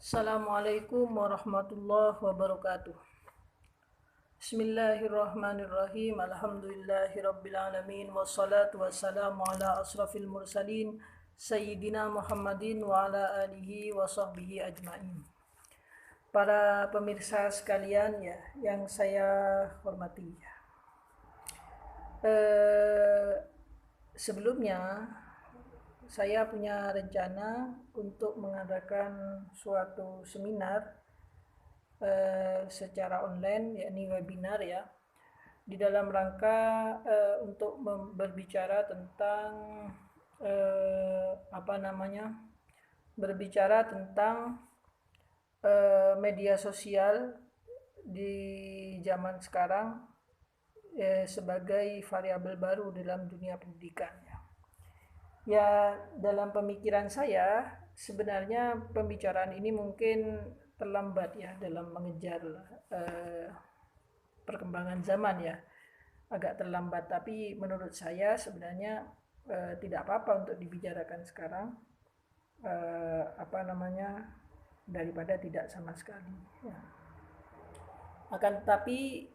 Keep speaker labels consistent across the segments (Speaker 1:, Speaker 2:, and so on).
Speaker 1: Assalamualaikum warahmatullahi wabarakatuh. Bismillahirrahmanirrahim. Alhamdulillahirrabbilalamin. Wassalatu wassalamu ala asrafil mursalin Sayyidina Muhammadin wa ala alihi wa sahbihi ajma'in. Para pemirsa sekalian ya, yang saya hormati. Sebelumnya saya punya rencana untuk mengadakan suatu seminar secara online, yakni webinar ya, di dalam rangka untuk berbicara tentang berbicara tentang media sosial di zaman sekarang sebagai variabel baru dalam dunia pendidikan. Ya, dalam pemikiran saya sebenarnya pembicaraan ini mungkin terlambat ya dalam mengejar perkembangan zaman ya, agak terlambat. Tapi menurut saya sebenarnya tidak apa-apa untuk dibicarakan sekarang, daripada tidak sama sekali. Ya. Akan tetapi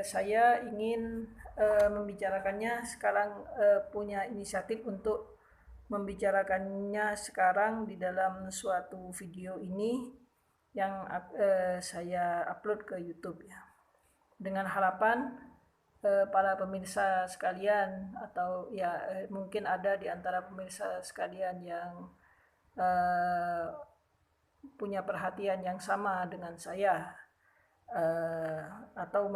Speaker 1: saya ingin membicarakannya sekarang, punya inisiatif untuk membicarakannya sekarang di dalam suatu video ini yang saya upload ke YouTube ya, dengan harapan para pemirsa sekalian atau ya mungkin ada di antara pemirsa sekalian yang punya perhatian yang sama dengan saya, atau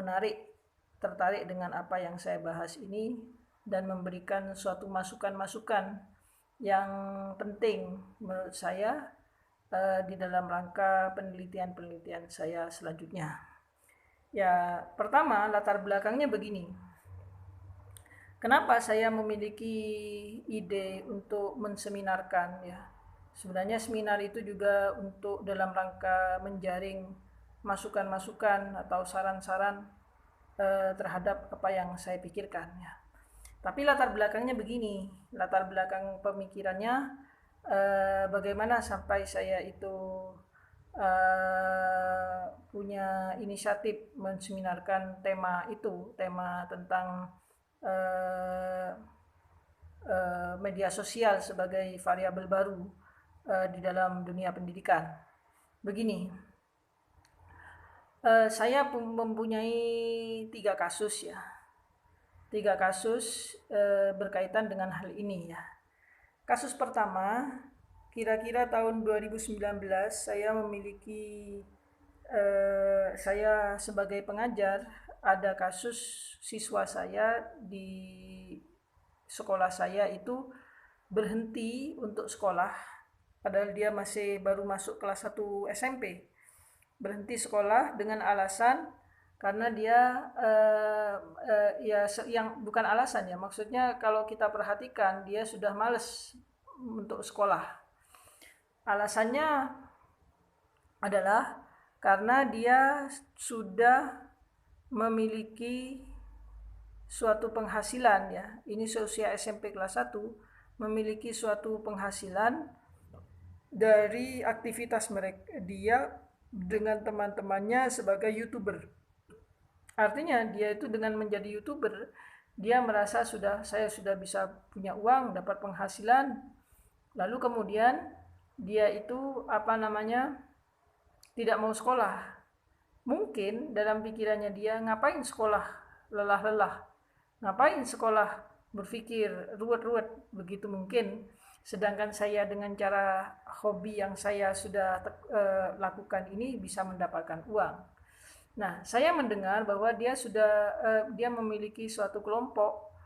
Speaker 1: tertarik dengan apa yang saya bahas ini dan memberikan suatu masukan-masukan yang penting menurut saya di dalam rangka penelitian-penelitian saya selanjutnya. Ya, pertama latar belakangnya begini. Kenapa saya memiliki ide untuk menseminarkan ya? Sebenarnya seminar itu juga untuk dalam rangka menjaring masukan-masukan atau saran-saran terhadap apa yang saya pikirkan ya. Tapi latar belakangnya begini, latar belakang pemikirannya bagaimana sampai saya itu punya inisiatif menseminarkan tema itu, tema tentang media sosial sebagai variabel baru di dalam dunia pendidikan. Begini, saya mempunyai 3 kasus ya. 3 kasus berkaitan dengan hal ini ya. Kasus pertama, kira-kira tahun 2019 saya memiliki saya sebagai pengajar, ada kasus siswa saya di sekolah saya itu berhenti untuk sekolah padahal dia masih baru masuk kelas 1 SMP. Berhenti sekolah dengan alasan karena dia yang bukan alasan ya, maksudnya kalau kita perhatikan dia sudah malas untuk sekolah. Alasannya adalah karena dia sudah memiliki suatu penghasilan ya. Ini seusia SMP kelas 1, memiliki suatu penghasilan dari aktivitas mereka dia dengan teman-temannya sebagai YouTuber. Artinya dia itu dengan menjadi YouTuber, dia merasa saya sudah bisa punya uang, dapat penghasilan. Lalu kemudian dia itu tidak mau sekolah. Mungkin dalam pikirannya dia, ngapain sekolah lelah-lelah? Ngapain sekolah berpikir ruwet-ruwet? Begitu mungkin. Sedangkan saya dengan cara hobi yang saya sudah lakukan ini bisa mendapatkan uang. Nah, saya mendengar bahwa dia memiliki suatu kelompok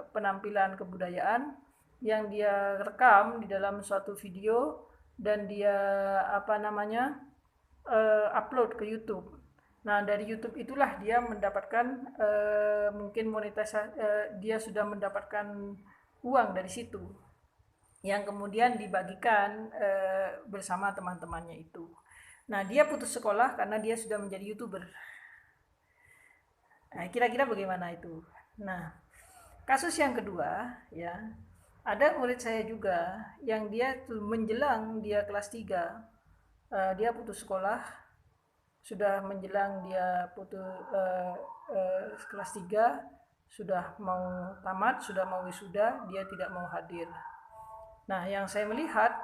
Speaker 1: penampilan kebudayaan yang dia rekam di dalam suatu video dan dia upload ke YouTube. Nah, dari YouTube itulah dia mendapatkan mungkin monetisasi, dia sudah mendapatkan uang dari situ yang kemudian dibagikan bersama teman-temannya itu. Nah, dia putus sekolah karena dia sudah menjadi YouTuber. Nah, kira-kira bagaimana itu? Nah, kasus yang kedua ya, Ada murid saya juga yang dia menjelang dia kelas 3, dia putus sekolah, sudah menjelang dia putus kelas 3, sudah mau tamat, sudah mau wisuda, dia tidak mau hadir. Nah, yang saya melihat,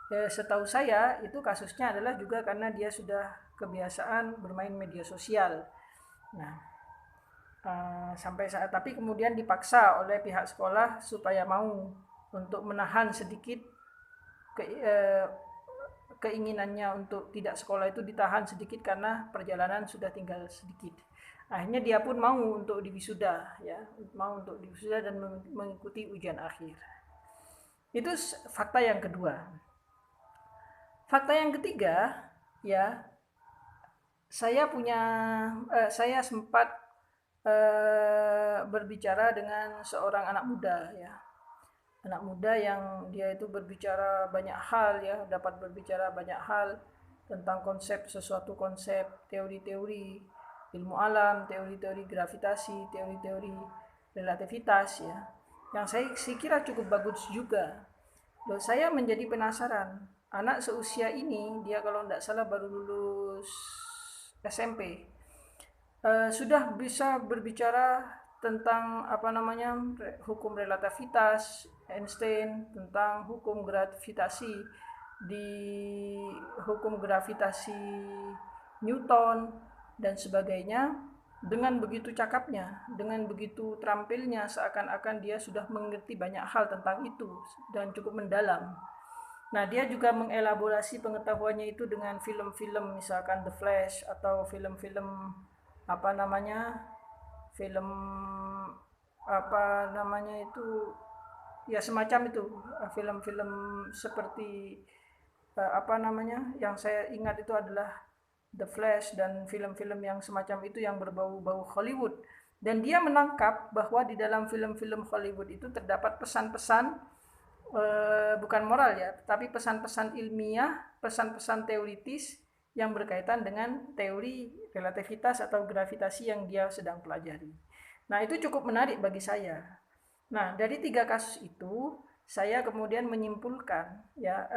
Speaker 1: setahu saya itu kasusnya adalah juga karena dia sudah kebiasaan bermain media sosial. Nah, sampai saat tapi kemudian dipaksa oleh pihak sekolah supaya mau untuk menahan sedikit keinginannya untuk tidak sekolah itu ditahan sedikit karena perjalanan sudah tinggal sedikit. Akhirnya dia pun mau untuk diwisuda, ya, mau untuk diwisuda dan mengikuti ujian akhir. Itu fakta yang kedua. Fakta yang ketiga, ya, saya sempat berbicara dengan seorang anak muda, ya, anak muda yang dia itu berbicara banyak hal, ya, dapat berbicara banyak hal tentang sesuatu konsep, teori-teori ilmu alam, teori-teori gravitasi, teori-teori relativitas, ya, yang saya kira cukup bagus juga. Loh, saya menjadi penasaran, anak seusia ini, dia kalau tidak salah baru lulus SMP, sudah bisa berbicara tentang hukum relativitas Einstein, tentang hukum gravitasi Newton dan sebagainya, dengan begitu cakapnya, dengan begitu terampilnya, seakan-akan dia sudah mengerti banyak hal tentang itu dan cukup mendalam. Nah, dia juga mengelaborasi pengetahuannya itu dengan film-film, misalkan The Flash, atau film-film film ya semacam itu, film-film seperti yang saya ingat itu adalah The Flash dan film-film yang semacam itu yang berbau-bau Hollywood. Dan dia menangkap bahwa di dalam film-film Hollywood itu terdapat pesan-pesan, bukan moral, ya, tapi pesan-pesan ilmiah, pesan-pesan teoritis yang berkaitan dengan teori relativitas atau gravitasi yang dia sedang pelajari. Nah, itu cukup menarik bagi saya. Nah, dari 3 kasus itu, saya kemudian menyimpulkan, ya,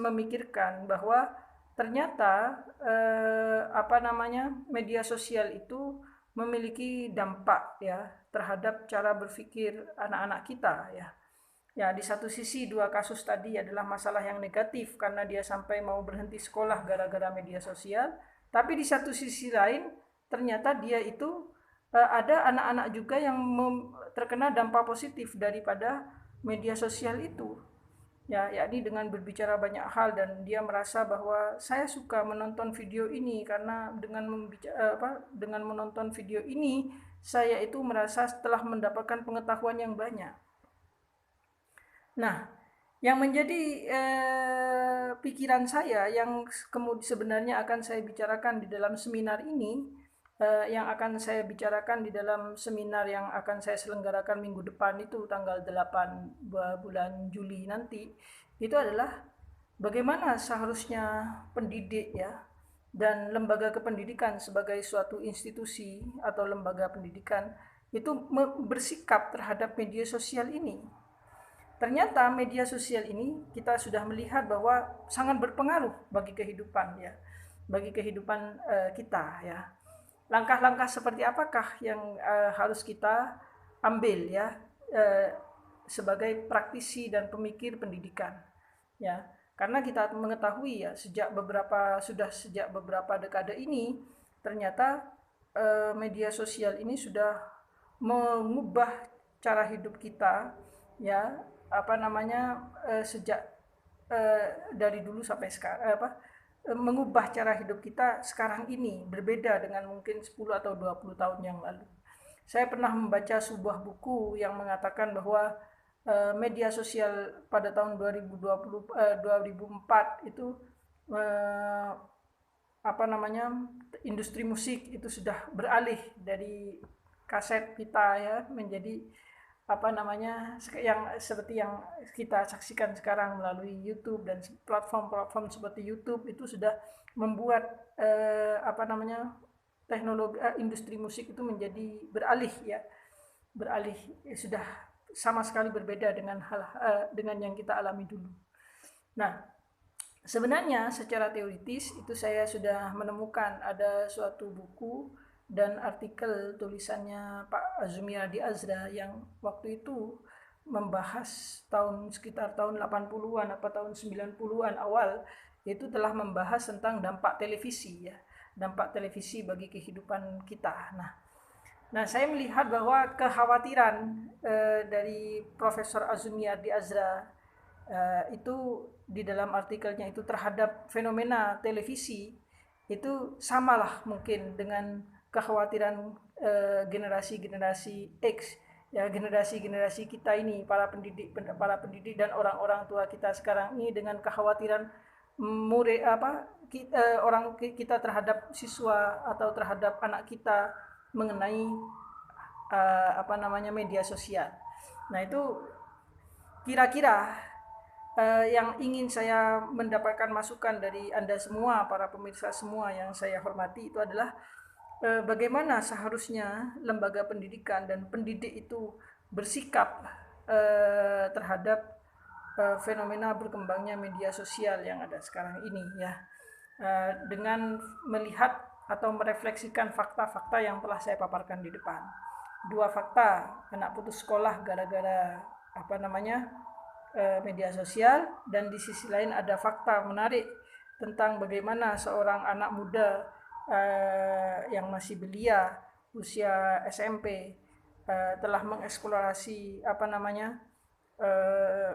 Speaker 1: memikirkan bahwa ternyata media sosial itu memiliki dampak, ya, terhadap cara berpikir anak-anak kita, ya. Ya, di satu sisi 2 kasus tadi adalah masalah yang negatif karena dia sampai mau berhenti sekolah gara-gara media sosial, tapi di satu sisi lain ternyata dia itu ada anak-anak juga yang terkena dampak positif daripada media sosial itu. Ya, yakni dengan berbicara banyak hal, dan dia merasa bahwa saya suka menonton video ini karena dengan menonton video ini saya itu merasa setelah mendapatkan pengetahuan yang banyak. Nah, yang menjadi pikiran saya yang kemudian sebenarnya akan saya bicarakan di dalam seminar ini, yang akan saya bicarakan di dalam seminar yang akan saya selenggarakan minggu depan itu tanggal 8 bulan Juli nanti, itu adalah bagaimana seharusnya pendidik, ya, dan lembaga kependidikan sebagai suatu institusi atau lembaga pendidikan itu bersikap terhadap media sosial ini. Ternyata media sosial ini kita sudah melihat bahwa sangat berpengaruh bagi kehidupan, ya, bagi kehidupan kita, ya. Langkah-langkah seperti apakah yang harus kita ambil, ya, sebagai praktisi dan pemikir pendidikan, ya. Karena kita mengetahui, ya, sejak beberapa dekade ini ternyata media sosial ini sudah mengubah cara hidup kita, ya, sejak dari dulu sampai sekarang, mengubah cara hidup kita sekarang ini berbeda dengan mungkin 10 atau 20 tahun yang lalu. Saya pernah membaca sebuah buku yang mengatakan bahwa media sosial pada tahun 2004 itu industri musik itu sudah beralih dari kaset pita, ya, menjadi yang seperti yang kita saksikan sekarang melalui YouTube, dan platform-platform seperti YouTube itu sudah membuat teknologi industri musik itu menjadi beralih, ya, sudah sama sekali berbeda dengan yang kita alami dulu. Nah, sebenarnya secara teoritis itu saya sudah menemukan ada suatu buku dan artikel tulisannya Pak Azumi Adi Azra yang waktu itu membahas sekitar tahun 80-an atau tahun 90-an awal, itu telah membahas tentang dampak televisi ya, dampak televisi bagi kehidupan kita. Nah, saya melihat bahwa kekhawatiran dari Profesor Azumi Adi Azra itu di dalam artikelnya itu terhadap fenomena televisi itu samalah mungkin dengan kekhawatiran generasi-generasi X ya, generasi-generasi kita ini, para pendidik dan orang-orang tua kita sekarang ini, dengan kekhawatiran orang kita terhadap siswa atau terhadap anak kita mengenai media sosial. Nah, itu kira-kira yang ingin saya mendapatkan masukan dari Anda semua, para pemirsa semua yang saya hormati, itu adalah bagaimana seharusnya lembaga pendidikan dan pendidik itu bersikap terhadap fenomena berkembangnya media sosial yang ada sekarang ini ya, dengan melihat atau merefleksikan fakta-fakta yang telah saya paparkan di depan. 2 fakta, anak putus sekolah gara-gara media sosial, dan di sisi lain ada fakta menarik tentang bagaimana seorang anak muda yang masih belia, usia SMP, telah mengeksplorasi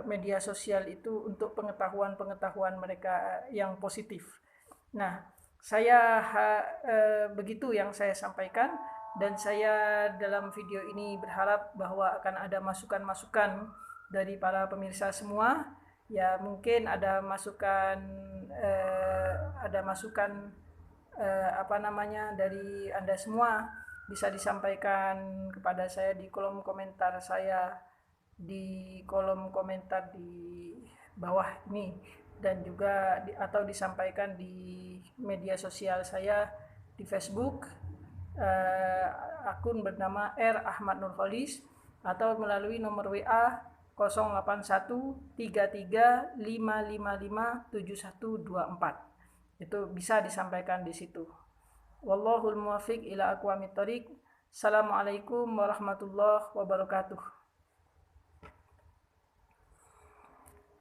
Speaker 1: media sosial itu untuk pengetahuan mereka yang positif. Nah, saya begitu yang saya sampaikan, dan saya dalam video ini berharap bahwa akan ada masukan-masukan dari para pemirsa semua ya. Mungkin ada masukan dari Anda semua, bisa disampaikan kepada saya di kolom komentar di bawah ini, dan juga atau disampaikan di media sosial saya di Facebook, akun bernama R. Ahmad Nurholis, atau melalui nomor WA 0813355557124. Itu bisa disampaikan di situ. Wallahul muwaffiq ila aqwamit thoriq. Assalamualaikum warahmatullahi wabarakatuh.